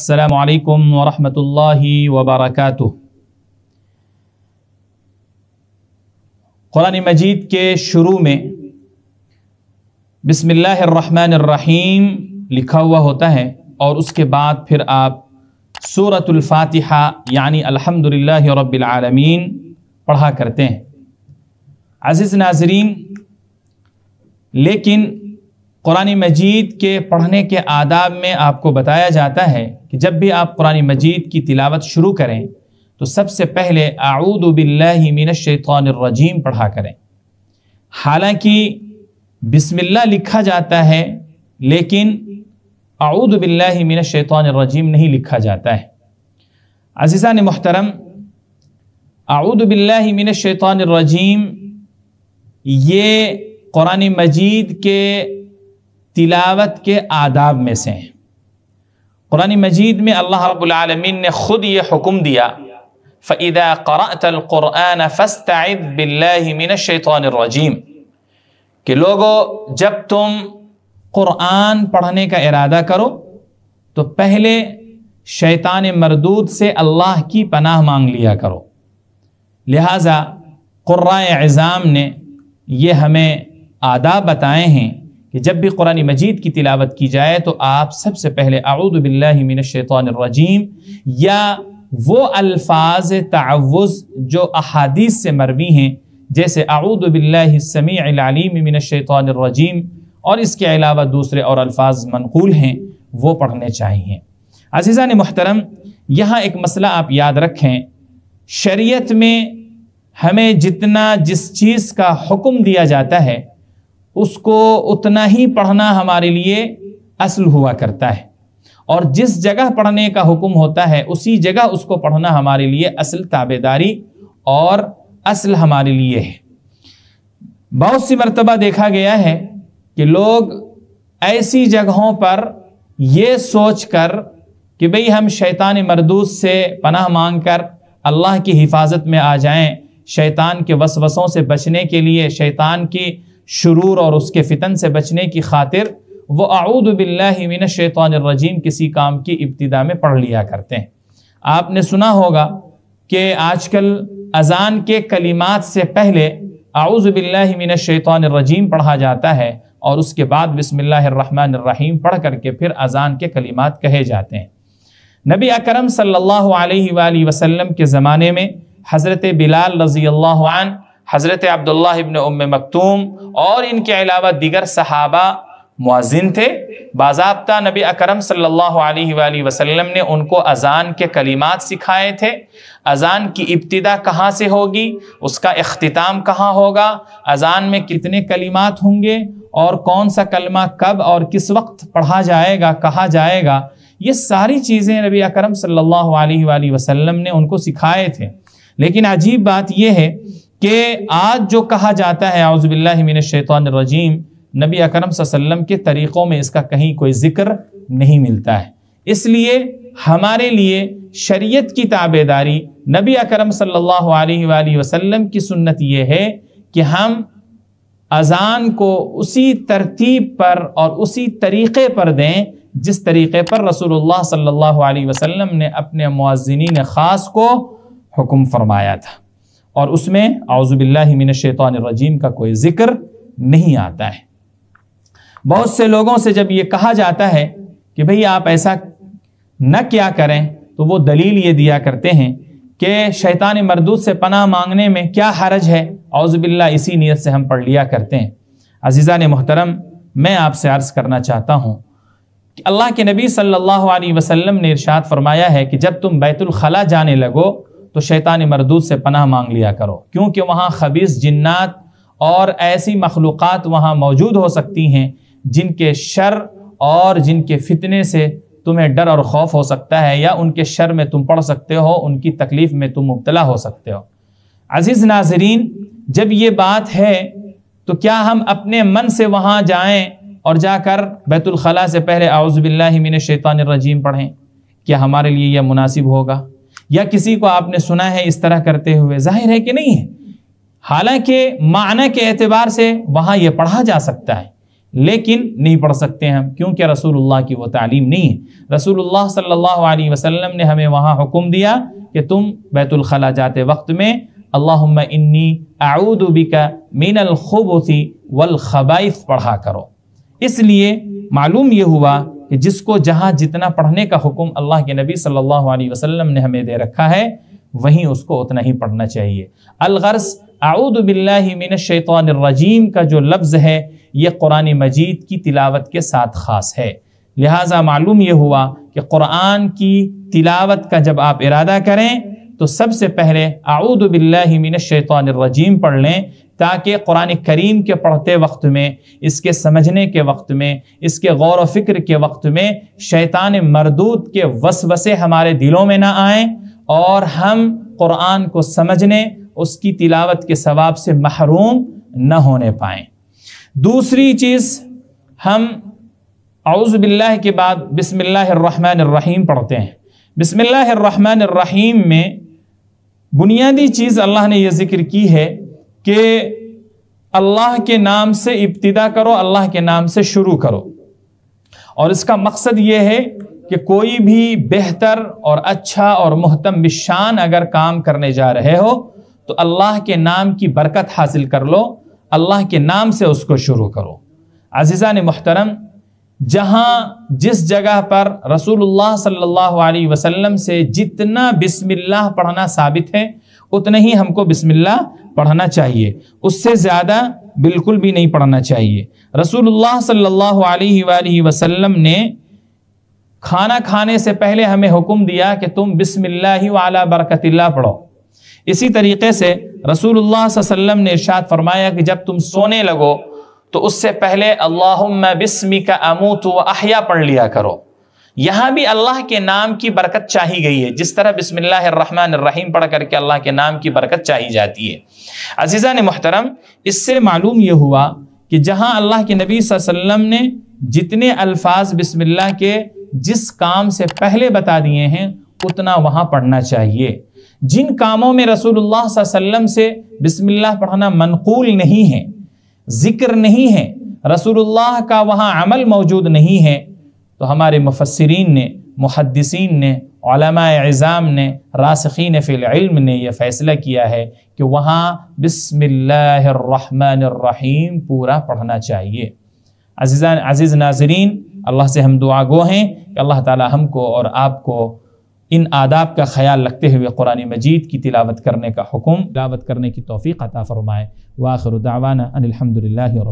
السلام علیکم ورحمۃ اللہ وبرکاتہ۔ قرآن مجید کے شروع میں بسم اللہ الرحمن الرحیم لکھا ہوا ہوتا ہے اور اس کے بعد پھر آپ سورۃ الفاتحہ یعنی الحمدللہ رب العالمین پڑھا کرتے ہیں۔ عزیز ناظرین، لیکن قرآن مجید کے پڑھنے کے آداب میں آپ کو بتایا جاتا ہے کہ جب بھی آپ قرآن مجید کی تلاوت شروع کریں تو سب سے پہلے اعوذ باللہ من الشیطان الرجیم پڑھا کریں۔ حالانکہ بسم اللہ لکھا جاتا ہے لیکن اعوذ باللہ من الشیطان الرجیم نہیں لکھا جاتا ہے۔ عزیزان محترم، اعوذ باللہ من الشیطان الرجیم یہ قرآن مجید کے تلاوت کے آداب میں سے ہیں۔ قرآن مجید میں اللہ رب العالمین نے خود یہ حکم دیا فَإِذَا قَرَأْتَ الْقُرْآنَ فَاسْتَعِذْ بِاللَّهِ مِنَ الشَّيْطَانِ الرَّجِيمِ کہ لوگو جب تم قرآن پڑھنے کا ارادہ کرو تو پہلے شیطان مردود سے اللہ کی پناہ مانگ لیا کرو۔ لہٰذا قرائے عظام نے یہ ہمیں آداب بتائے ہیں کہ جب بھی قرآن مجید کی تلاوت کی جائے تو آپ سب سے پہلے اعوذ باللہ من الشیطان الرجیم یا وہ الفاظ تعوذ جو احادیث سے مروی ہیں جیسے اعوذ باللہ السمیع العلیم من الشیطان الرجیم اور اس کے علاوہ دوسرے اور الفاظ منقول ہیں وہ پڑھنے چاہیے۔ عزیزان محترم، یہاں ایک مسئلہ آپ یاد رکھیں، شریعت میں ہمیں جتنا جس چیز کا حکم دیا جاتا ہے اس کو اتنا ہی پڑھنا ہمارے لیے اصل ہوا کرتا ہے، اور جس جگہ پڑھنے کا حکم ہوتا ہے اسی جگہ اس کو پڑھنا ہمارے لیے اصل تابعداری اور اصل ہمارے لیے ہے۔ بہت سی مرتبہ دیکھا گیا ہے کہ لوگ ایسی جگہوں پر یہ سوچ کر کہ بھئی ہم شیطان مردود سے پناہ مانگ کر اللہ کی حفاظت میں آ جائیں، شیطان کے وسوسوں سے بچنے کے لیے، شیطان کی شرور اور اس کے فتن سے بچنے کی خاطر وہ اعوذ باللہ من الشیطان الرجیم کسی کام کی ابتدا میں پڑھ لیا کرتے ہیں۔ آپ نے سنا ہوگا کہ آج کل اذان کے کلمات سے پہلے اعوذ باللہ من الشیطان الرجیم پڑھا جاتا ہے اور اس کے بعد بسم اللہ الرحمن الرحیم پڑھ کر کے پھر اذان کے کلمات کہے جاتے ہیں۔ نبی اکرم صلی اللہ علیہ وآلہ وسلم کے زمانے میں حضرت بلال رضی اللہ عنہ، حضرت عبداللہ ابن ام مکتوم اور ان کے علاوہ دیگر صحابہ مؤذن تھے۔ باضابطہ نبی اکرم صلی اللہ علیہ وآلہ وسلم نے ان کو اذان کے کلمات سکھائے تھے۔ اذان کی ابتدا کہاں سے ہوگی، اس کا اختتام کہاں ہوگا، اذان میں کتنے کلمات ہوں گے اور کون سا کلمہ کب اور کس وقت پڑھا جائے گا، کہا جائے گا، یہ ساری چیزیں نبی اکرم صلی اللہ علیہ وآلہ وسلم نے ان کو سکھائے تھے۔ لیکن عجیب بات یہ ہے کہ آج جو کہا جاتا ہے اعوذ باللہ من الشیطان الرجیم، نبی اکرم صلی اللہ علیہ وسلم کے طریقوں میں اس کا کہیں کوئی ذکر نہیں ملتا ہے۔ اس لیے ہمارے لیے شریعت کی تابعداری، نبی اکرم صلی اللہ علیہ وآلہ وسلم کی سنت یہ ہے کہ ہم اذان کو اسی ترتیب پر اور اسی طریقے پر دیں جس طریقے پر رسول اللہ صلی اللہ علیہ وسلم نے اپنے مؤذنین خاص کو حکم فرمایا تھا، اور اس میں اعوذ باللہ من الشیطان الرجیم کا کوئی ذکر نہیں آتا ہے۔ بہت سے لوگوں سے جب یہ کہا جاتا ہے کہ بھئی آپ ایسا نہ کیا کریں تو وہ دلیل یہ دیا کرتے ہیں کہ شیطان مردود سے پناہ مانگنے میں کیا حرج ہے، اعوذ باللہ اسی نیت سے ہم پڑھ لیا کرتے ہیں۔ عزیزان محترم، میں آپ سے عرض کرنا چاہتا ہوں کہ اللہ کے نبی صلی اللہ علیہ وسلم نے ارشاد فرمایا ہے کہ جب تم بیت الخلاء جانے لگو تو شیطان مردود سے پناہ مانگ لیا کرو، کیونکہ وہاں خبیث جنات اور ایسی مخلوقات وہاں موجود ہو سکتی ہیں جن کے شر اور جن کے فتنے سے تمہیں ڈر اور خوف ہو سکتا ہے، یا ان کے شر میں تم پڑ سکتے ہو، ان کی تکلیف میں تم مبتلا ہو سکتے ہو۔ عزیز ناظرین، جب یہ بات ہے تو کیا ہم اپنے من سے وہاں جائیں اور جا کر بیت الخلاء سے پہلے اعوذ باللہ من الشیطان الرجیم پڑھیں؟ کیا ہمارے لیے یہ مناسب ہوگا؟ یا کسی کو آپ نے سنا ہے اس طرح کرتے ہوئے؟ ظاہر ہے کہ نہیں ہے۔ حالانکہ معنی کے اعتبار سے وہاں یہ پڑھا جا سکتا ہے، لیکن نہیں پڑھ سکتے ہم، کیونکہ رسول اللہ کی وہ تعلیم نہیں ہے۔ رسول اللہ صلی اللہ علیہ وسلم نے ہمیں وہاں حکم دیا کہ تم بیت الخلا جاتے وقت میں اللہم انی اعوذ بک من الخبث والخبائث پڑھا کرو۔ اس لیے معلوم یہ ہوا کہ جس کو جہاں جتنا پڑھنے کا حکم اللہ کے نبی صلی اللہ علیہ وسلم نے ہمیں دے رکھا ہے وہیں اس کو اتنا ہی پڑھنا چاہیے۔ الغرض اعوذ باللہ من الشیطان الرجیم کا جو لفظ ہے یہ قرآن مجید کی تلاوت کے ساتھ خاص ہے، لہٰذا معلوم یہ ہوا کہ قرآن کی تلاوت کا جب آپ ارادہ کریں تو سب سے پہلے اعوذ باللہ من الشیطان الرجیم پڑھ لیں، تاکہ قرآن کریم کے پڑھتے وقت میں، اس کے سمجھنے کے وقت میں، اس کے غور و فکر کے وقت میں شیطان مردود کے وسوسے ہمارے دلوں میں نہ آئیں اور ہم قرآن کو سمجھنے، اس کی تلاوت کے ثواب سے محروم نہ ہونے پائیں۔ دوسری چیز، ہم اعوذ باللہ کے بعد بسم اللہ الرحمن الرحیم پڑھتے ہیں۔ بسم اللہ الرحمن الرحیم میں بنیادی چیز اللہ نے یہ ذکر کی ہے کہ اللہ کے نام سے ابتدا کرو، اللہ کے نام سے شروع کرو، اور اس کا مقصد یہ ہے کہ کوئی بھی بہتر اور اچھا اور محتم بالشان اگر کام کرنے جا رہے ہو تو اللہ کے نام کی برکت حاصل کر لو، اللہ کے نام سے اس کو شروع کرو۔ عزیزان محترم، جہاں جس جگہ پر رسول اللہ صلی اللہ علیہ وسلم سے جتنا بسم اللہ پڑھنا ثابت ہے اتنا ہی ہم کو بسم اللہ پڑھنا چاہیے، اس سے زیادہ بالکل بھی نہیں پڑھنا چاہیے۔ رسول اللہ صلی اللہ علیہ وآلہ وسلم نے کھانا کھانے سے پہلے ہمیں حکم دیا کہ تم بسم اللہ وعلی برکت اللہ پڑھو۔ اسی طریقے سے رسول اللہ صلی اللہ علیہ وسلم نے ارشاد فرمایا کہ جب تم سونے لگو تو اس سے پہلے اللہم بسمک اموت و احیا پڑھ لیا کرو۔ یہاں بھی اللہ کے نام کی برکت چاہی گئی ہے، جس طرح بسم اللہ الرحمن الرحیم پڑھ کر کے اللہ کے نام کی برکت چاہی جاتی ہے۔ عزیزان محترم، اس سے معلوم یہ ہوا کہ جہاں اللہ کے نبی صلی اللہ علیہ وسلم نے جتنے الفاظ بسم اللہ کے جس کام سے پہلے بتا دیے ہیں اتنا وہاں پڑھنا چاہیے۔ جن کاموں میں رسول اللہ صلی اللہ علیہ وسلم سے بسم اللہ پڑھنا منقول نہیں ہے، ذکر نہیں ہے، رسول اللہ کا وہاں عمل موجود نہیں ہے، تو ہمارے مفسرین نے، محدثین نے، علماء عظام نے، راسخین فی العلم نے یہ فیصلہ کیا ہے کہ وہاں بسم اللہ الرحمن الرحیم پورا پڑھنا چاہیے۔ عزیز ناظرین، اللہ سے ہم دعا گو ہیں کہ اللہ تعالی ہم کو اور آپ کو ان آداب کا خیال رکھتے ہوئے قرآن مجید کی تلاوت کرنے کا حکم، تلاوت کرنے کی توفیق عطا فرمائے۔ وآخر دعوانا ان الحمد للہ رب